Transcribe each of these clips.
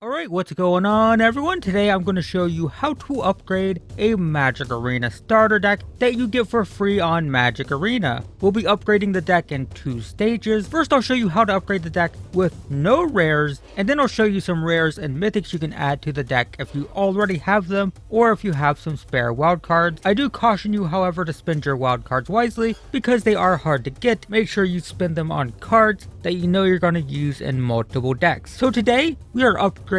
Alright, what's going on everyone? Today I'm going to show you how to upgrade a Magic Arena starter deck that you get for free on Magic Arena. We'll be upgrading the deck in two stages. First I'll show you how to upgrade the deck with no rares, and then I'll show you some rares and mythics you can add to the deck if you already have them or if you have some spare wildcards. I do caution you however to spend your wildcards wisely because they are hard to get. Make sure you spend them on cards that you know you're going to use in multiple decks. So today we are upgrading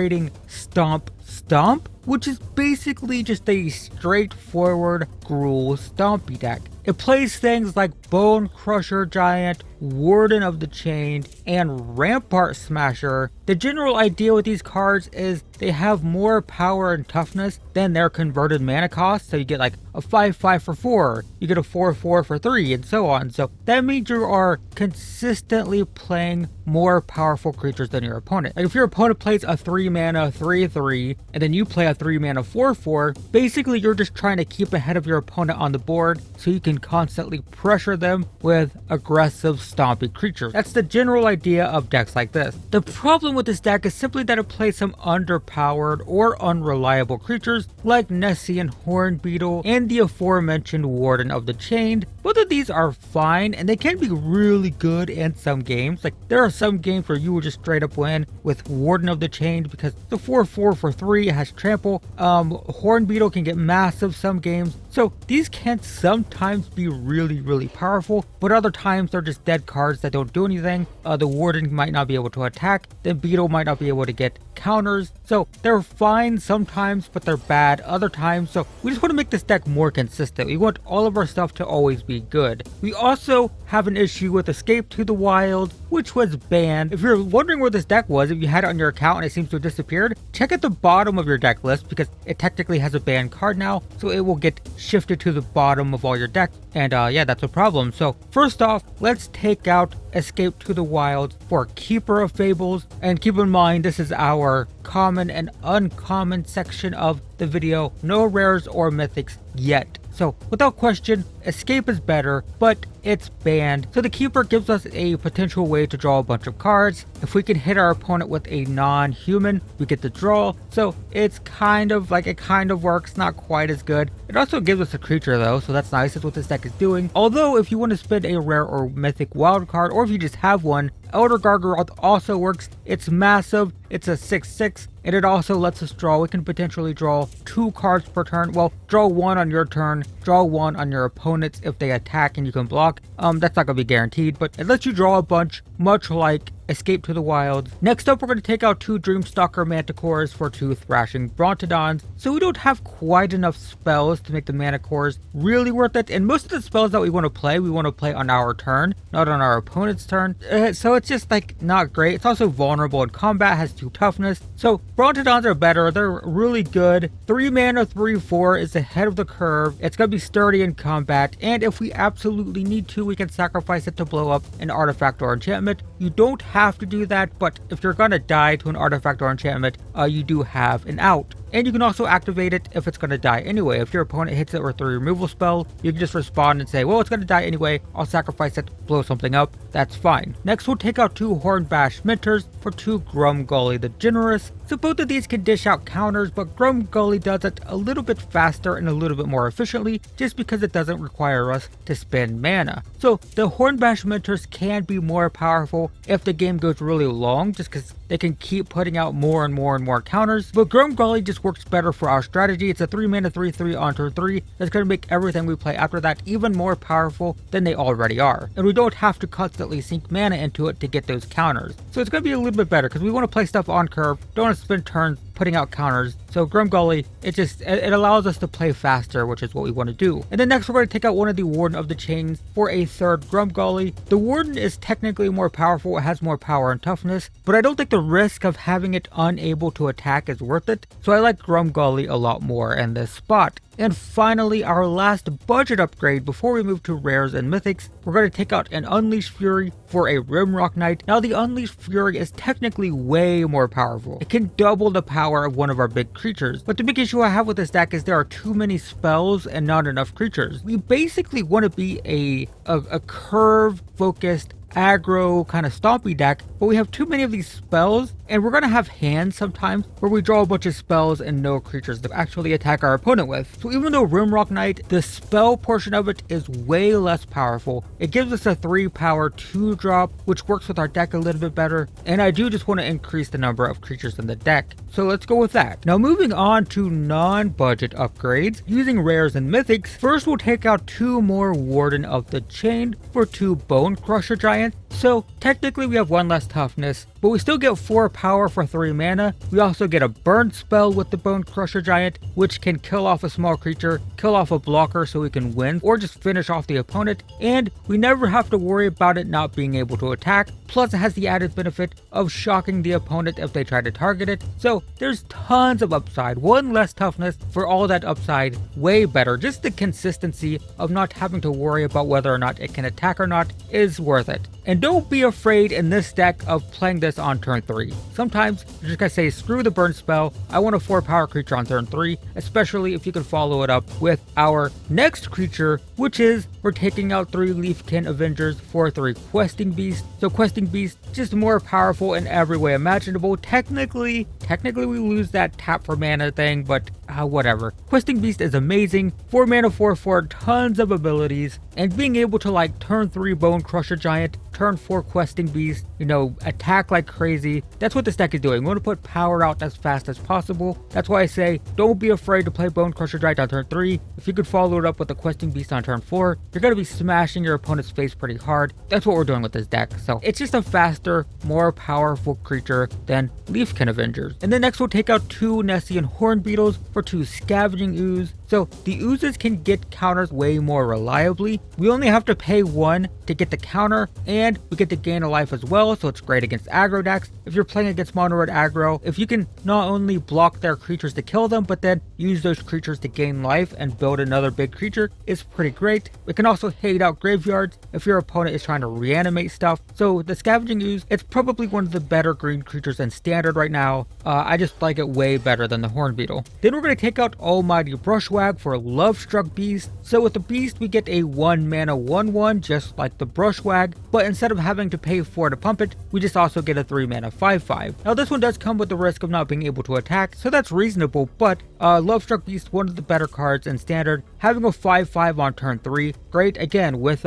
Stomp Stomp, which is basically just a straightforward Gruul Stompy deck. It plays things like Bonecrusher Giant, Warden of the Chained, and Rampart Smasher. The general idea with these cards is they have more power and toughness than their converted mana cost. So you get like a 5/5 for 4, you get a 4/4 for 3, and so on. So that means you are consistently playing more powerful creatures than your opponent. Like if your opponent plays a 3 mana 3/3, and then you play a 3 mana 4/4, basically you're just trying to keep ahead of your opponent on the board so you can constantly pressure them with aggressive stompy creatures. That's the general idea of decks like this. The problem with this deck is simply that it plays some underpowered or unreliable creatures like Nessian Hornbeetle and the aforementioned Warden of the Chained. Both of these are fine and they can be really good in some games. Like there are some games where you will just straight up win with Warden of the Chained because the 4/4 for 3 has trample. Hornbeetle can get massive some games. So these can sometimes be really powerful, but other times they're just dead cards that don't do anything. The Warden might not be able to attack, the Beetle might not be able to get counters. So they're fine sometimes, but they're bad other times. So we just want to make this deck more consistent. We want all of our stuff to always be good. We also have an issue with Escape to the Wild, which was banned. If you're wondering where this deck was, if you had it on your account and it seems to have disappeared, check at the bottom of your deck list because it technically has a banned card now, so it will get shifted to the bottom of all your decks. And yeah, that's a problem. So first off, let's take out Escape to the Wild for Keeper of Fables. And keep in mind, this is our common and uncommon section of the video. No rares or mythics yet. So without question, Escape is better, but it's banned. So the Keeper gives us a potential way to draw a bunch of cards. If we can hit our opponent with a non-human, we get to draw. So it's kind of like, it kind of works, not quite as good. It also gives us a creature though, so that's nice. That's what this deck is doing. Although if you want to spend a rare or mythic wild card, or if you just have one, Elder Gargoyle also works. It's massive, it's a 6/6, and it also lets us draw. We can potentially draw 2 cards per turn. Well, draw 1 on your turn, draw 1 on your opponent's if they attack and you can block. That's not going to be guaranteed, but it lets you draw a bunch, much like Escape to the Wild. Next up, we're going to take out 2 Dreamstalker Manticores for 2 Thrashing Brontodons. So we don't have quite enough spells to make the Manticores really worth it. And most of the spells that we want to play on our turn, not on our opponent's turn. So it's just like not great. It's also vulnerable in combat, has 2 toughness. So Brontodons are better. They're really good. 3 mana 3/4 is ahead of the curve. It's going to be sturdy in combat. And if we absolutely need to, we can sacrifice it to blow up an artifact or enchantment. You don't have to do that, but if you're gonna die to an artifact or enchantment, you do have an out. And you can also activate it if it's going to die anyway. If your opponent hits it with a removal spell, you can just respond and say, well, it's going to die anyway, I'll sacrifice it, blow something up, that's fine. Next, we'll take out 2 Hornbash Mentors for 2 Grumgully the Generous. So both of these can dish out counters, but Grumgully does it a little bit faster and a little bit more efficiently, just because it doesn't require us to spend mana. So the Hornbash Mentors can be more powerful if the game goes really long, just because they can keep putting out more and more counters. But Grumgully just works better for our strategy. It's a 3 mana 3/3 on turn 3 that's going to make everything we play after that even more powerful than they already are. And we don't have to constantly sink mana into it to get those counters. So it's going to be a little bit better because we want to play stuff on curve, don't want to spend turns putting out counters. So Grumgully, it allows us to play faster, which is what we want to do. And then next we're going to take out one of the Warden of the Chains for a 3rd Grumgully. The Warden is technically more powerful, it has more power and toughness, but I don't think the risk of having it unable to attack is worth it. So I like Grumgully a lot more in this spot. And finally, our last budget upgrade before we move to rares and mythics, we're going to take out an Unleashed Fury for a Rimrock Knight. Now the Unleashed Fury is technically way more powerful. It can double the power of one of our big creatures. But the big issue I have with this deck is there are too many spells and not enough creatures. We basically want to be a curve focused aggro kind of stompy deck, but we have too many of these spells, and we're going to have hands sometimes where we draw a bunch of spells and no creatures to actually attack our opponent with. So even though Rimrock Knight, the spell portion of it is way less powerful, it gives us a 3 power 2 drop, which works with our deck a little bit better, and I do just want to increase the number of creatures in the deck. So let's go with that. Now moving on to non-budget upgrades, using rares and mythics, first we'll take out 2 more Warden of the Chain for 2 Bonecrusher Giant. So technically we have 1 less toughness, but we still get 4 power for 3 mana. We also get a burn spell with the Bonecrusher Giant, which can kill off a small creature, kill off a blocker so we can win, or just finish off the opponent, and we never have to worry about it not being able to attack. Plus it has the added benefit of shocking the opponent if they try to target it. So there's tons of upside, 1 less toughness for all that upside, way better. Just the consistency of not having to worry about whether or not it can attack or not is worth it. And don't be afraid in this deck of playing this on turn 3. Sometimes you're just gonna say screw the burn spell, I want a 4 power creature on turn 3, especially if you can follow it up with our next creature, which is we're taking out 3 Leafkin Avengers for 3 Questing Beasts. So Questing Beast, just more powerful in every way imaginable. Technically we lose that tap for mana thing, but whatever. Questing Beast is amazing. 4 mana 4/4, tons of abilities, and being able to like turn 3 Bonecrusher Giant, turn 4 Questing Beast, attack like crazy. That's what this deck is doing. We want to put power out as fast as possible. That's why I say don't be afraid to play Bonecrusher Giant on turn 3. If you could follow it up with a Questing Beast on turn 4, you're going to be smashing your opponent's face pretty hard. That's what we're doing with this deck. So it's just a faster, more powerful creature than Leafkin Avengers. And then next we'll take out 2 Nessian Hornbeetles for 2 Scavenging Ooze. So the oozes can get counters way more reliably. We only have to pay 1 to get the counter, and we get to gain a life as well, so it's great against aggro decks. If you're playing against mono red aggro, if you can not only block their creatures to kill them, but then use those creatures to gain life and build another big creature, it's pretty great. We can also hate out graveyards if your opponent is trying to reanimate stuff. So the Scavenging Ooze, it's probably one of the better green creatures in standard right now. I just like it way better than the Hornbeetle. Then we're going to take out Almighty Brushwagg for Lovestruck Beast. So with the Beast we get a 1 mana 1/1 just like the Brushwagg, but instead of having to pay 4 to pump it, we just also get a 3 mana 5/5. Now this one does come with the risk of not being able to attack, so that's reasonable, but Lovestruck Beast, one of the better cards in standard, having a 5/5 on turn 3, great. Again, with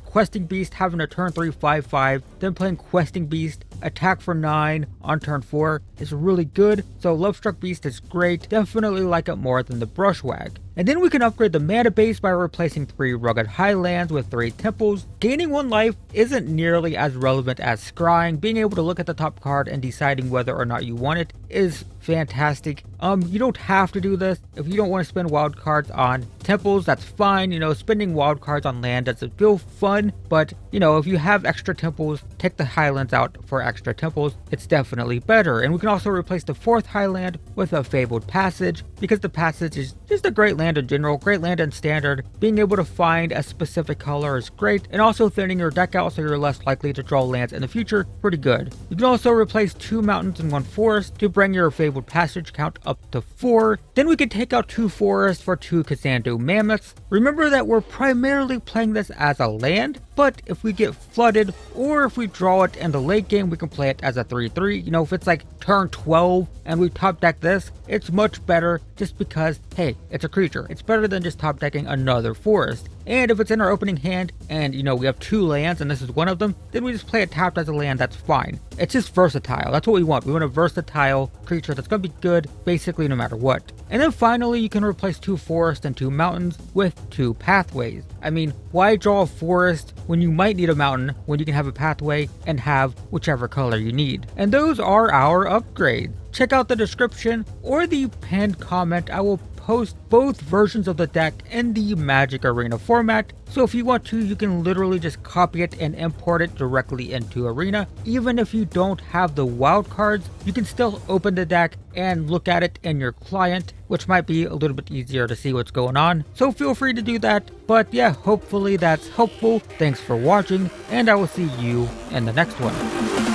Questing Beast having a turn 3 5/5, then playing Questing Beast, attack for 9 on turn 4 is really good. So Lovestruck Beast is great, definitely like it more than the Brushwagg. And then we can upgrade the mana base by replacing 3 Rugged Highlands with 3 Temples. Gaining 1 life isn't nearly as relevant as scrying. Being able to look at the top card and deciding whether or not you want it is fantastic. You don't have to do this. If you don't want to spend wild cards on temples, that's fine. Spending wild cards on land doesn't feel fun, but if you have extra temples, take the Highlands out for extra temples. It's definitely better. And we can also replace the 4th Highland with a Fabled Passage, because the Passage is just a great land in general, great land in standard. Being able to find a specific color is great, and also thinning your deck out so you're less likely to draw lands in the future, pretty good. You can also replace 2 mountains and 1 forest to bring your Fabled Passage count up to 4. Then we can take out 2 forests for 2 Kazandu Mammoths. Remember that we're primarily playing this as a land, but if we get flooded or if we draw it in the late game, we can play it as a 3/3. If it's like turn 12 and we top deck this, it's much better just because, hey, it's a creature. It's better than just top decking another forest. And if it's in our opening hand and we have 2 lands and this is one of them, then we just play it tapped as a land, that's fine. It's just versatile. That's what we want. We want a versatile creature that's going to be good basically no matter what. And then finally, you can replace 2 forests and 2 mountains with 2 pathways. I mean, why draw a forest when you might need a mountain when you can have a pathway and have whichever color you need? And those are our upgrades. Check out the description or the pinned comment. I will post both versions of the deck in the Magic Arena format, so if you want to, you can literally just copy it and import it directly into Arena. Even if you don't have the wild cards, you can still open the deck and look at it in your client, which might be a little bit easier to see what's going on, so feel free to do that. But yeah, hopefully that's helpful. Thanks for watching, and I will see you in the next one.